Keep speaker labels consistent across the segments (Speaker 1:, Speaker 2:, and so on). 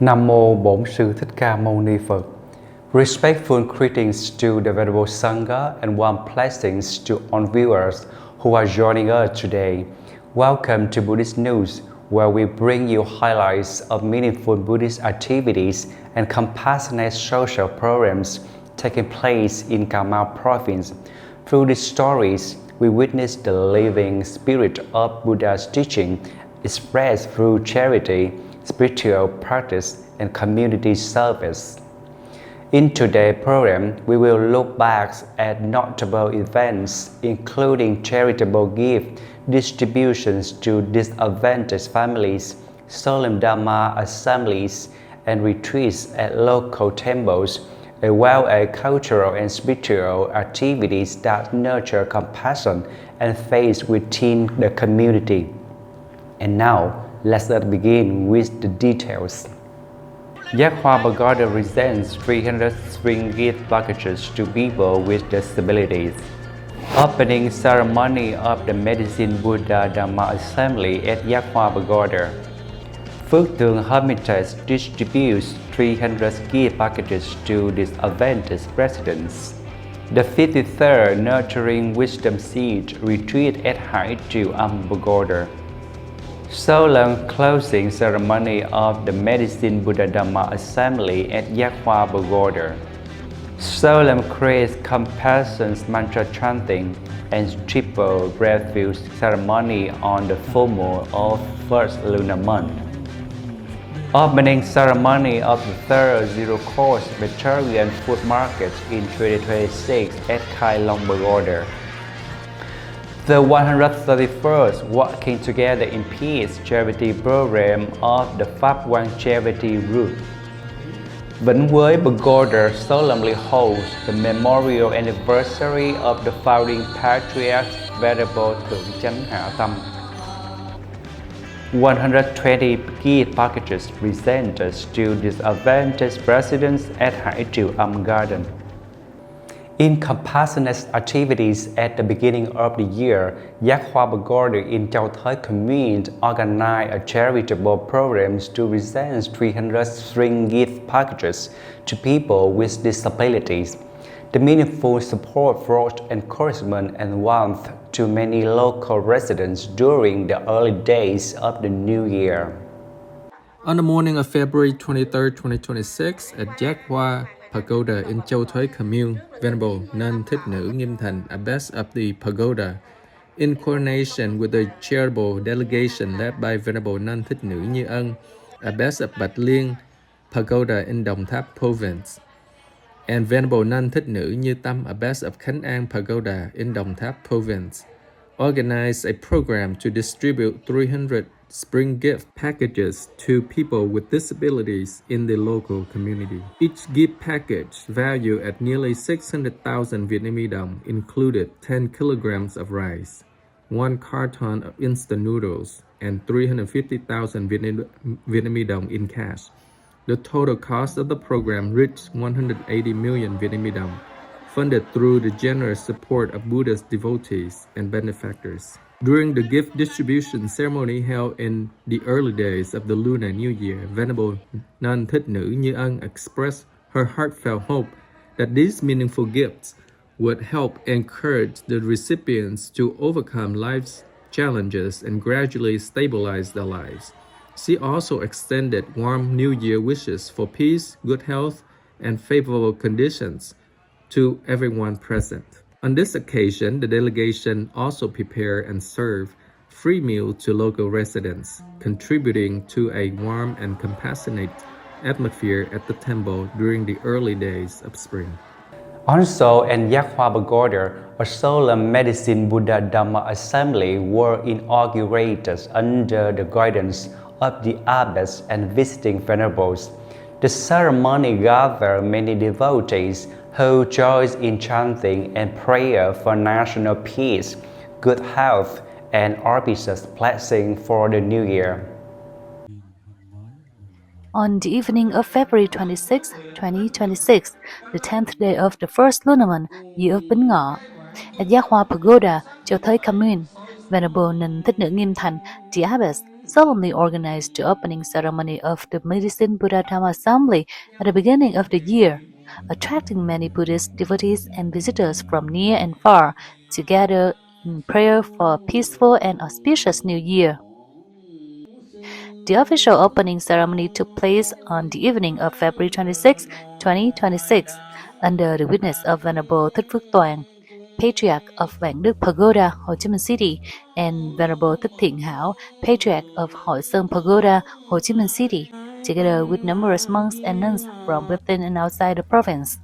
Speaker 1: Nam Mô Bổn Sư Thích Ca Mâu Ni Phật. Respectful greetings to the Venerable Sangha and warm blessings to all viewers who are joining us today. Welcome to Buddhist News, where we bring you highlights of meaningful Buddhist activities and compassionate social programs taking place in Kama Province. Through these stories, we witness the living spirit of Buddha's teaching expressed through charity, spiritual practice, and community service. In today's program, we will look back at notable events, including charitable gift distributions to disadvantaged families, solemn Dharma assemblies, and retreats at local temples, as well as cultural and spiritual activities that nurture compassion and faith within the community. And now, let us begin with the details. Giác Hoa Pagoda presents 300 spring gift packages to people with disabilities. Opening ceremony of the Medicine Buddha Dharma Assembly at Giác Hoa Pagoda. Phước Tường Hermitage distributes 300 gift packages to disadvantaged residents. The 53rd Nurturing Wisdom Seed retreat at Hải Triều Âm Pagoda. Solemn closing ceremony of the Medicine Buddha Dharma Assembly at Giác Hoa Pagoda. Solemn grace compassion mantra chanting and triple refuge ceremony on the full moon of first lunar month. Opening ceremony of the third zero-cost vegetarian food market in 2026 at Khai Long Pagoda. The 131st Walking Together in Peace charity program of the Pháp Quang Charity Group. Vĩnh Quế Pagoda solemnly holds the memorial anniversary of the founding patriarch Venerable Thượng Chánh Hạ Tâm. 120 gift packages presented to disadvantaged residents at Hải Triều Âm Garden. In compassionate activities at the beginning of the year, Giác Hoa Pagoda in Châu Thới Commune organized a charitable program to present 300 string gift packages to people with disabilities. The meaningful support brought encouragement and warmth to many local residents during the early days of the new year.
Speaker 2: On the morning of February 23, 2026, at Giác Hoa Pagoda in Châu Thới Commune, Venerable Nun Thích Nữ Nghiêm Thành, abbess of the pagoda, in coordination with the charitable delegation led by Venerable Nun Thích Nữ Như Ân, abbess of Bạch Liên Pagoda in Đồng Tháp Province, and Venerable Nun Thích Nữ Như Tâm, abbess of Khánh An Pagoda in Đồng Tháp Province, organized a program to distribute 300 spring gift packages to people with disabilities in the local community. Each gift package, valued at nearly 600,000 Vietnamese đồng, included 10 kilograms of rice, 1 carton of instant noodles, and 350,000 Vietnamese đồng in cash. The total cost of the program reached 180 million Vietnamese đồng, funded through the generous support of Buddhist devotees and benefactors. During the gift distribution ceremony held in the early days of the Lunar New Year, Venerable Nun Thích Nữ Như Ân expressed her heartfelt hope that these meaningful gifts would help encourage the recipients to overcome life's challenges and gradually stabilize their lives. She also extended warm New Year wishes for peace, good health, and favorable conditions to everyone present. On this occasion, the delegation also prepared and served free meals to local residents, contributing to a warm and compassionate atmosphere at the temple during the early days of spring.
Speaker 1: Also at Giác Hoa Pagoda, a solemn Medicine Buddha Dharma Assembly were inaugurated under the guidance of the abbess and visiting venerables. The ceremony gathered many devotees who joined in chanting and prayer for national peace, good health, and auspicious blessing for the new year.
Speaker 3: On the evening of February 26, 2026, the 10th day of the first lunar month, year of Bính Ngọ, at Giác Hoa Pagoda, Châu Thới Commune, Venerable Nun Thích Nữ Nghiêm Thành, the abbess solemnly organized the opening ceremony of the Medicine Buddha Dhamma Assembly at the beginning of the year, attracting many Buddhist devotees and visitors from near and far to gather in prayer for a peaceful and auspicious new year. The official opening ceremony took place on the evening of February 26, 2026, under the witness of Venerable Thích Phước Toàn, Patriarch of Vạn Đức Pagoda, Ho Chi Minh City, and Venerable Thích Thiện Hảo, Patriarch of Hội Sơn Pagoda, Ho Chi Minh City, together with numerous monks and nuns from within and outside the province.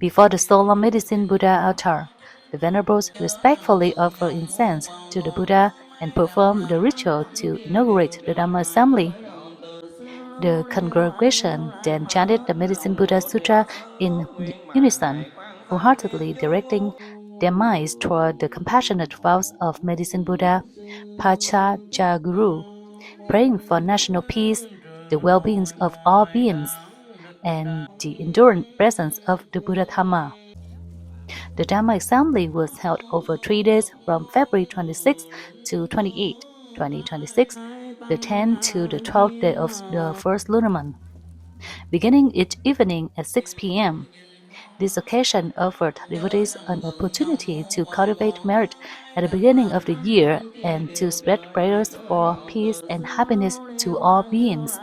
Speaker 3: Before the solemn medicine Buddha altar, the venerables respectfully offer incense to the Buddha and perform the ritual to inaugurate the Dhamma assembly. The congregation then chanted the Medicine Buddha Sutra in unison, wholeheartedly directing their minds toward the compassionate vows of Medicine Buddha, Pacha Cha Guru, praying for national peace, the well-being of all beings, and the enduring presence of the Buddha Dhamma. The Dhamma Assembly was held over 3 days from February 26 to 28, 2026, the 10th to the 12th day of the first lunar month, beginning each evening at 6 p.m. This occasion offered devotees an opportunity to cultivate merit at the beginning of the year and to spread prayers for peace and happiness to all beings.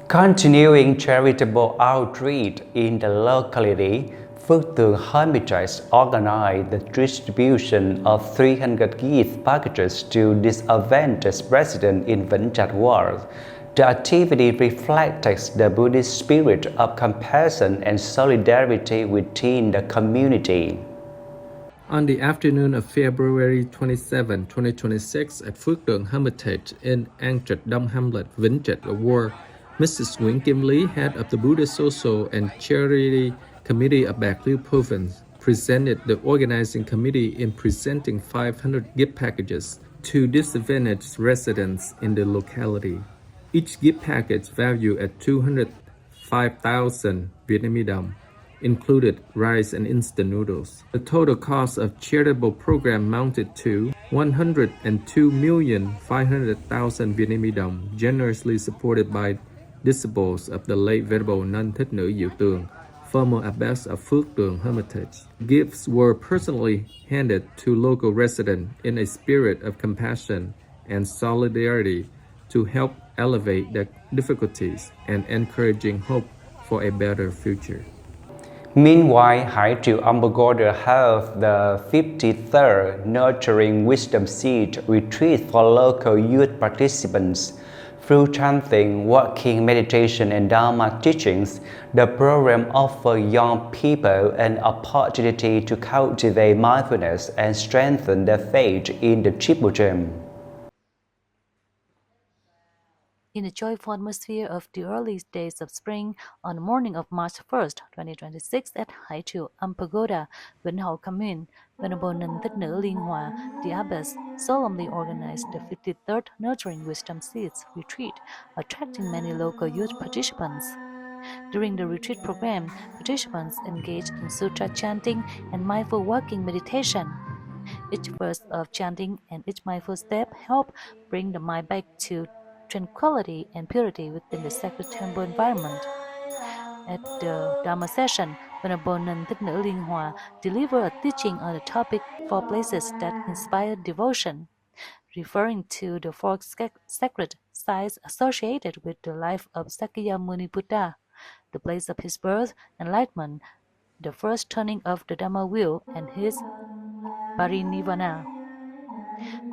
Speaker 1: Continuing charitable outreach in the locality, Phước Tường Hermitage organized the distribution of 300 gift packages to disadvantaged residents in Vĩnh Trạch Ward. The activity reflects the Buddhist spirit of compassion and solidarity within the community.
Speaker 2: On the afternoon of February 27, 2026, at Phước Tường Hermitage in An Trạch Đông Hamlet, Vĩnh Trạch Ward, Mrs. Nguyễn Kim Lý, head of the Buddhist Social and Charity Committee of Bạc Liêu Province, presented the organizing committee in presenting 500 gift packages to disadvantaged residents in the locality. Each gift package valued at 205,000 Vietnamese đồng included rice and instant noodles. The total cost of charitable program amounted to 102,500,000 Vietnamese đồng, generously supported by disciples of the late Venerable Nun Thích Nữ Diệu Tường, former abbess of Phước Tường Hermitage. Gifts were personally handed to local residents in a spirit of compassion and solidarity to help elevate their difficulties and encouraging hope for a better future.
Speaker 1: Meanwhile, Hải Triều Pagoda held the 53rd Nurturing Wisdom Seed retreat for local youth participants. Through chanting, walking, meditation, and Dharma teachings, the program offers young people an opportunity to cultivate mindfulness and strengthen their faith in the Triple Gem.
Speaker 3: In the joyful atmosphere of the early days of spring, on the morning of March 1st, 2026, at Hải Triều Pagoda, Vĩnh Hậu Commune, Venerable Nun Thích Nữ Liên Hòa, the abbess, solemnly organized the 53rd Nurturing Wisdom Seeds retreat, attracting many local youth participants. During the retreat program, participants engaged in sutra chanting and mindful walking meditation. Each verse of chanting and each mindful step help bring the mind back to tranquility and purity within the sacred temple environment. At the Dharma session, Venerable Nun Thích Nữ Liên Hòa delivered a teaching on the topic Four Places that Inspire Devotion, referring to the four sacred sites associated with the life of Sakyamuni Buddha, the place of his birth, enlightenment, the first turning of the Dhamma wheel, and his parinirvana.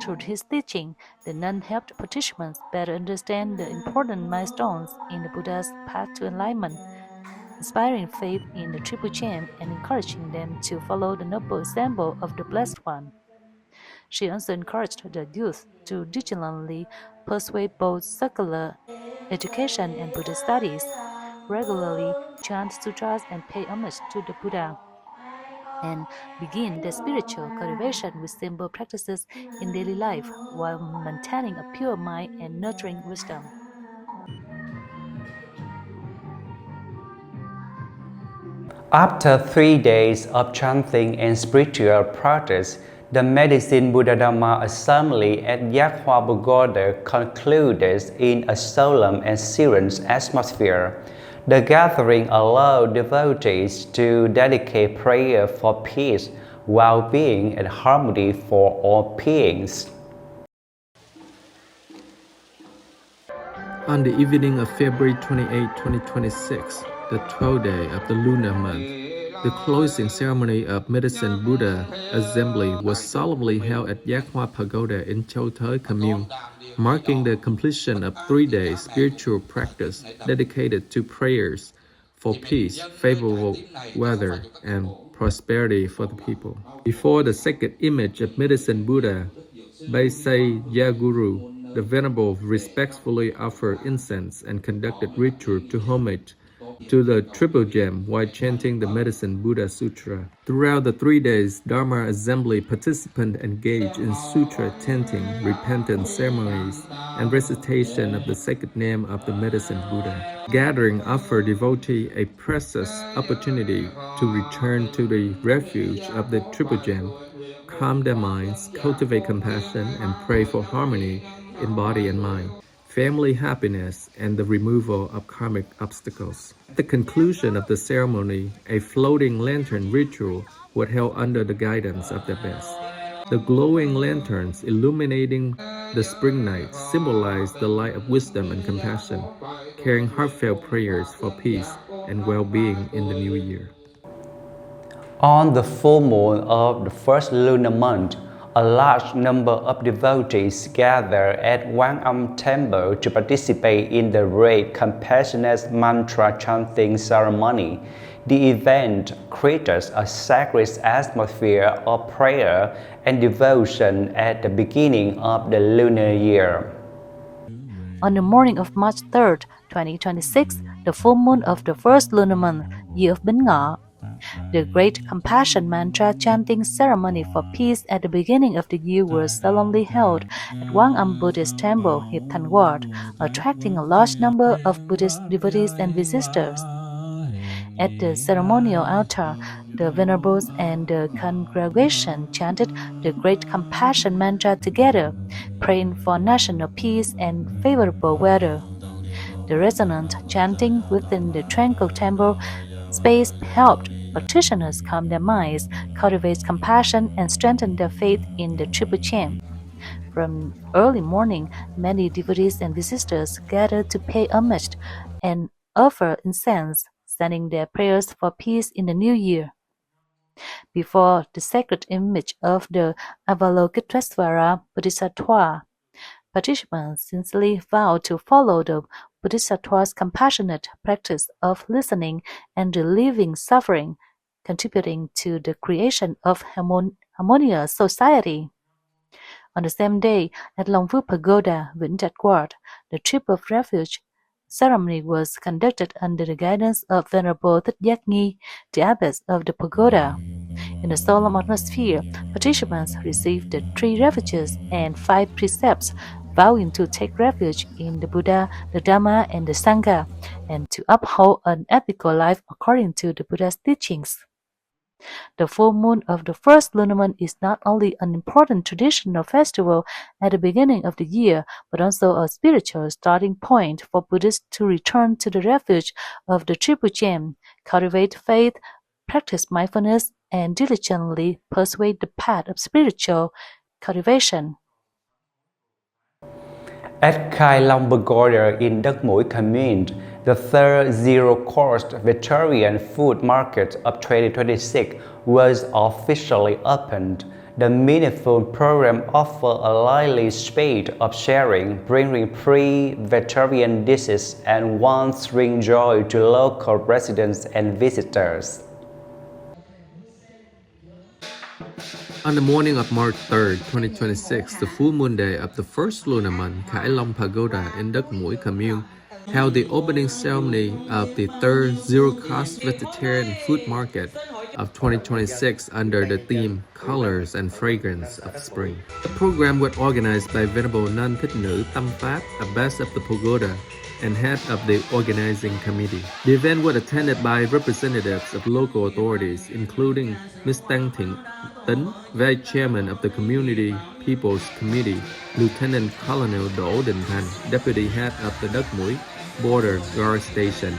Speaker 3: Through his teaching, the nun helped participants better understand the important milestones in the Buddha's path to enlightenment, inspiring faith in the Triple Gem and encouraging them to follow the noble example of the Blessed One. She also encouraged the youth to diligently pursue both secular education and Buddhist studies, regularly chant sutras and pay homage to the Buddha, and begin their spiritual cultivation with simple practices in daily life while maintaining a pure mind and nurturing wisdom.
Speaker 1: After 3 days of chanting and spiritual practice, The Medicine Buddha Dhamma Assembly at Yakhwa Pagoda concluded in a solemn and serious atmosphere. The gathering allowed devotees to dedicate prayer for peace, well-being, and harmony for all beings.
Speaker 2: On the evening of February 28, 2026, the 12th day of the lunar month, the closing ceremony of Medicine Buddha Assembly was solemnly held at Yakhwa Pagoda in Châu Thới Commune, marking the completion of 3-day spiritual practice dedicated to prayers for peace, favorable weather, and prosperity for the people. Before the sacred image of Medicine Buddha, Baisei Yaguru, the Venerable respectfully offered incense and conducted ritual to homage to the triple gem while chanting the Medicine Buddha Sutra. Throughout the 3 days, Dharma Assembly participants engaged in sutra chanting, repentance ceremonies, and recitation of the sacred name of the Medicine Buddha. Gathering offered devotee a precious opportunity to return to the refuge of the triple gem, calm their minds, cultivate compassion, and pray for harmony in body and mind, family happiness, and the removal of karmic obstacles. At the conclusion of the ceremony, a floating lantern ritual was held under the guidance of the best. The glowing lanterns illuminating the spring night symbolize the light of wisdom and compassion, carrying heartfelt prayers for peace and well-being in the new year.
Speaker 1: On the full moon of the first lunar month, a large number of devotees gather at Wang Temple to participate in the great compassionate mantra chanting ceremony. The event creates a sacred atmosphere of prayer and devotion at the beginning of the lunar year.
Speaker 3: On the morning of March 3rd, 2026, the full moon of the first lunar month, year of Bính Ngọ, the great compassion mantra chanting ceremony for peace at the beginning of the year was solemnly held at Wang Buddhist Temple, Hiệp Thành Ward, attracting a large number of Buddhist devotees and visitors. At the ceremonial altar, the venerables and the congregation chanted the great compassion mantra together, praying for national peace and favorable weather. The resonant chanting within the tranquil temple space helped practitioners calm their minds, cultivate compassion, and strengthen their faith in the Triple Chain. From early morning, many devotees and visitors gathered to pay homage and offer incense, sending their prayers for peace in the new year. Before the sacred image of the Avalokitesvara Bodhisattva, participants sincerely vowed to follow the Bodhisattva's compassionate practice of listening and relieving suffering, contributing to the creation of harmonious society. On the same day, at Long Phước Pagoda, Vĩnh Trạch Ward, the trip of refuge ceremony was conducted under the guidance of Venerable Thích Giác Nghi, the abbess of the pagoda. In the solemn atmosphere, participants received the 3 refuges and 5 precepts, vowing to take refuge in the Buddha, the Dhamma, and the Sangha, and to uphold an ethical life according to the Buddha's teachings. The full moon of the first lunar month is not only an important traditional festival at the beginning of the year, but also a spiritual starting point for Buddhists to return to the refuge of the Triple Gem, cultivate faith, practice mindfulness, and diligently pursue the path of spiritual cultivation.
Speaker 1: At Khai Long Pagoda in Đất Mũi Commune, the third zero-cost vegetarian food market of 2026 was officially opened. The meaningful program offers a lively space of sharing, bringing free vegetarian dishes and once-ring joy to local residents and visitors.
Speaker 2: On the morning of March 3rd, 2026, the full moon day of the first lunar month, Khai Long Pagoda in Đất Mũi Commune held the opening ceremony of the third zero-cost vegetarian food market of 2026 under the theme Colors and Fragrance of Spring. The program was organized by Venerable Nun Thích Tâm Phát, abbess of the pagoda, and head of the organizing committee. The event was attended by representatives of local authorities, including Ms. Tăng Tính, Vice Chairman of the Community People's Committee, Lieutenant Colonel Đỗ Đình Thành, Deputy Head of the Đất Mũi Border Guard Station,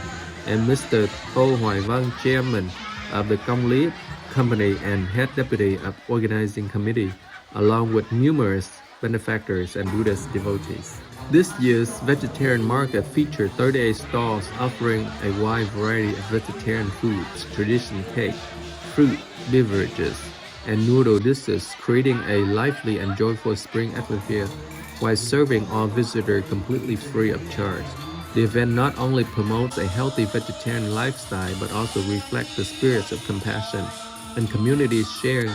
Speaker 2: and Mr. Tô Hoài Văn, Chairman of the Công Lý Company and Head Deputy of Organizing Committee, along with numerous benefactors and Buddhist devotees. This year's vegetarian market featured 38 stalls offering a wide variety of vegetarian foods, traditional cake, fruit, beverages, and noodle dishes, creating a lively and joyful spring atmosphere while serving all visitors completely free of charge. The event not only promotes a healthy vegetarian lifestyle but also reflects the spirits of compassion and community sharing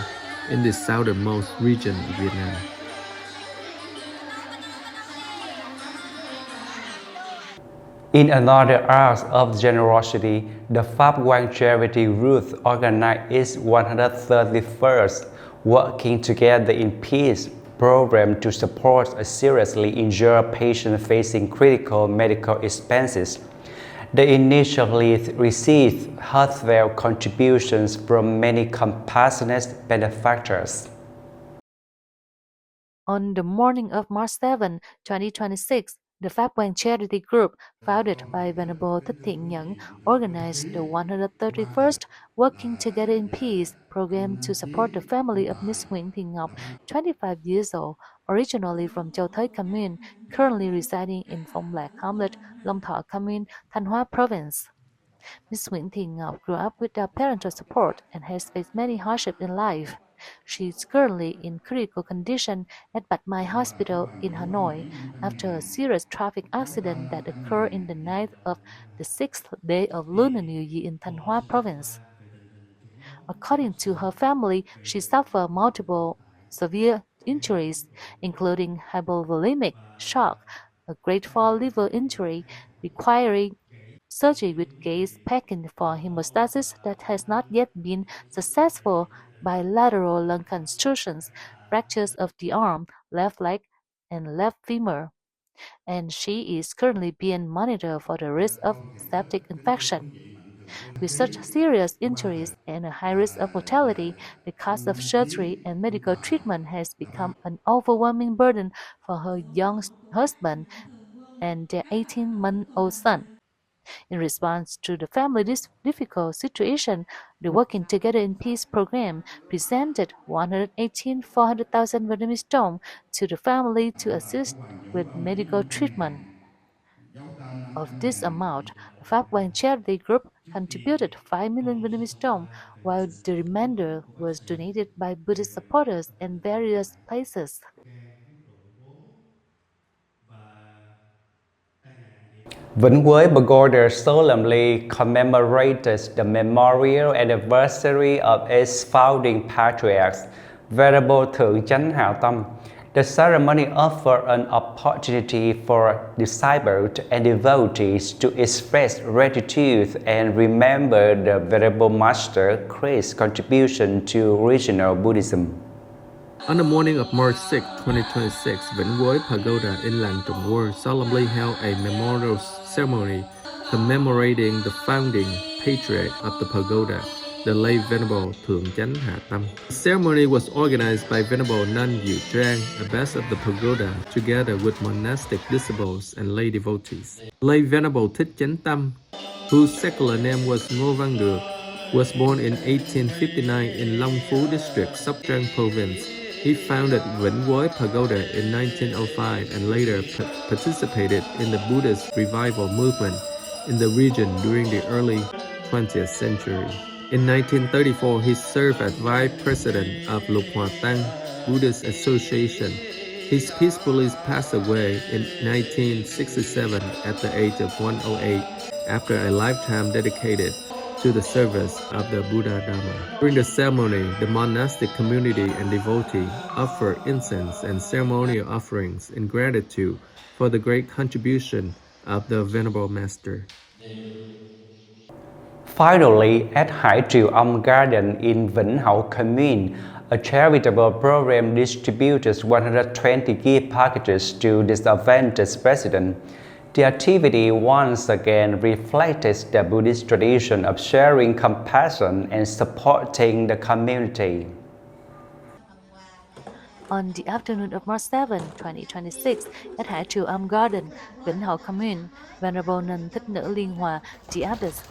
Speaker 2: in the southernmost region of Vietnam.
Speaker 1: In another act of generosity, the Pháp Quang Charity Youth organized its 131st Working Together in Peace program to support a seriously injured patient facing critical medical expenses. They initially received heartfelt contributions from many compassionate benefactors.
Speaker 3: On the morning of March 7, 2026, the Pháp Quang Charity Group, founded by Venerable Thích, organized the 131st Working Together in Peace program to support the family of Miss Nguyễn Thị Ngọc, 25 years old, originally from Châu Thới Commune, currently residing in Phong Lạc Hamlet, Long Thọ Commune, Thanh Hóa Province. Miss Nguyễn Thị Ngọc grew up without parental support and has faced many hardships in life. She is currently in critical condition at Bạch Mai Hospital in Hanoi after a serious traffic accident that occurred in the night of the 6th day of Lunar New Year in Thanh Hóa Province. According to her family, she suffered multiple severe injuries, including hypovolemic shock, a grade 4 liver injury requiring surgery with gas packing for hemostasis that has not yet been successful, bilateral lung contusions, fractures of the arm, left leg, and left femur, and she is currently being monitored for the risk of septic infection. With such serious injuries and a high risk of mortality, the cost of surgery and medical treatment has become an overwhelming burden for her young husband and their 18-month-old son. In response to the family's difficult situation, the Working Together in Peace program presented 400,000 Vietnamese dong to the family to assist with medical treatment. Of this amount, the Pháp Quang Charity Group contributed 5 million Vietnamese dong, while the remainder was donated by Buddhist supporters in various places.
Speaker 1: Vĩnh Quế Pagoda solemnly commemorated the memorial anniversary of its founding patriarchs, Venerable Thượng Chánh Hạ Tâm. The ceremony offered an opportunity for disciples and devotees to express gratitude and remember the Venerable Master Christ's contribution to regional Buddhism.
Speaker 2: On the morning of March 6, 2026, Vĩnh Quế Pagoda in Làng Trồng Quơ solemnly held a memorial ceremony commemorating the founding patriarch of the pagoda, the late Venerable Thượng Chánh Hạ Tâm. The ceremony was organized by Venerable Nun Diệu Trang, abbess of the pagoda, together with monastic disciples and lay devotees. Late Venerable Thích Chánh Tâm, whose secular name was Ngô Văn Được, was born in 1859 in Long Phú District, Sóc Trăng Province. He founded Vĩnh Quế Pagoda in 1905 and later participated in the Buddhist revival movement in the region during the early 20th century. In 1934, he served as vice president of Lục Hòa Tăng Buddhist Association. He peacefully passed away in 1967 at the age of 108 after a lifetime dedicated to the service of the Buddha Dharma. During the ceremony, the monastic community and devotee offered incense and ceremonial offerings in gratitude for the great contribution of the Venerable Master.
Speaker 1: Finally, at Hải Triều Âm Garden in Vĩnh Hậu Commune, a charitable program distributed 120 gift packages to disadvantaged residents. The activity once again reflected the Buddhist tradition of sharing compassion and supporting the community.
Speaker 3: On the afternoon of March 7, 2026, at Hải Triều Am Garden, Vĩnh Hậu Commune, Venerable Nun Thích Nữ Liên Hòa, the abbess,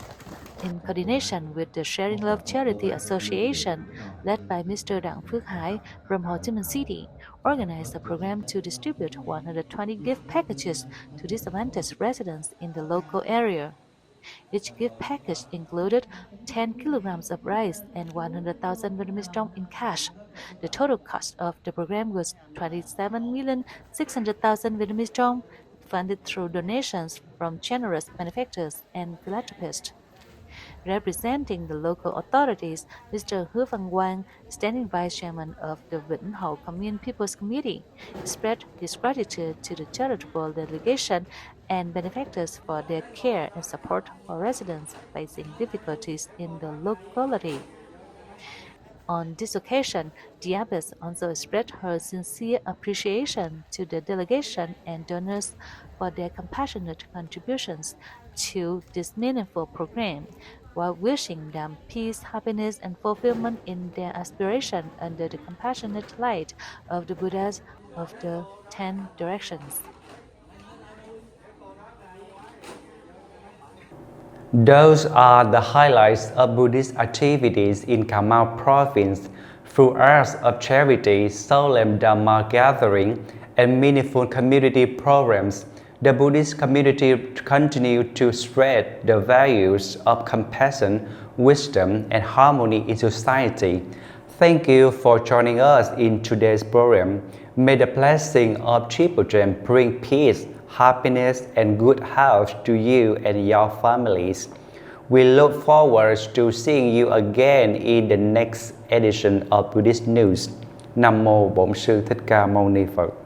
Speaker 3: in coordination with the Sharing Love Charity Association, led by Mr. Đặng Phước Hải from Ho Chi Minh City, organized a program to distribute 120 gift packages to disadvantaged residents in the local area. Each gift package included 10 kilograms of rice and 100,000 Vietnamese dong in cash. The total cost of the program was 27,600,000 Vietnamese dong, funded through donations from generous benefactors and philanthropists. Representing the local authorities, Mr. Hứa Văn Quang, standing vice chairman of the Vĩnh Hậu Commune People's Committee, expressed his gratitude to the charitable delegation and benefactors for their care and support for residents facing difficulties in the locality. On this occasion, the abbess also expressed her sincere appreciation to the delegation and donors for their compassionate contributions to this meaningful program, while wishing them peace, happiness, and fulfillment in their aspiration under the compassionate light of the Buddhas of the 10 directions.
Speaker 1: Those are the highlights of Buddhist activities in Cà Mau province through acts of charity, solemn Dhamma gathering, and meaningful community programs. The Buddhist community continues to spread the values of compassion, wisdom, and harmony in society. Thank you for joining us in today's program. May the blessing of Triple Gem bring peace, happiness, and good health to you and your families. We look forward to seeing you again in the next edition of Buddhist News. Nam Mô Bổn Sư Thích Ca Mâu Ni Phật.